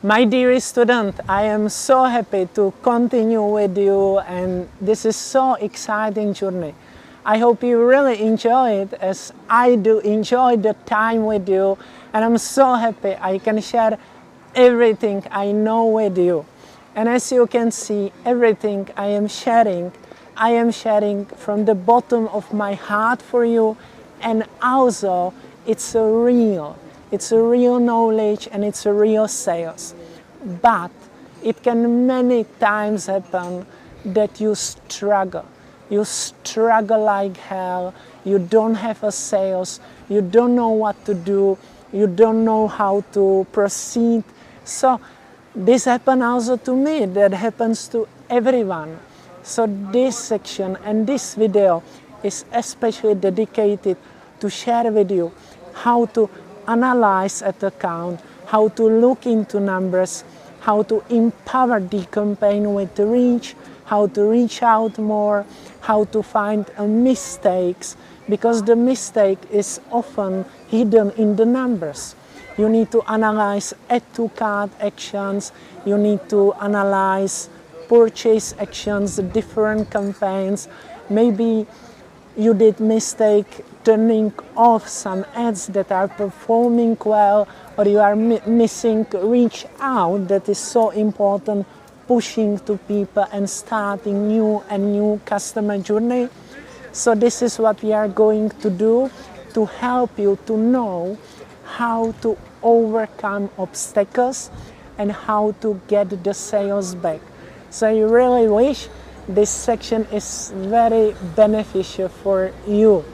My dear student, I am so happy to continue with you, and this is so exciting journey. I hope you really enjoy it as I do enjoy the time with you, and I'm so happy I can share everything I know with you. And as you can see, everything I am sharing from the bottom of my heart for you, and also it's a real knowledge and it's a real sales. But it can many times happen that you struggle like hell, you don't have a sales, you don't know what to do, you don't know how to proceed. So this happened also to me, that happens to everyone. So this section and this video is especially dedicated to share with you how to analyze an account, how to look into numbers, how to empower the campaign with reach, how to reach out more, how to find mistakes, because the mistake is often hidden in the numbers. You need to analyze add to cart actions, you need to analyze purchase actions, different campaigns. Maybe you did mistake turning off some ads that are performing well, or you are missing reach out, that is so important, pushing to people and starting new customer journey. So this is what we are going to do to help you to know how to overcome obstacles and how to get the sales back. So I really wish this section is very beneficial for you.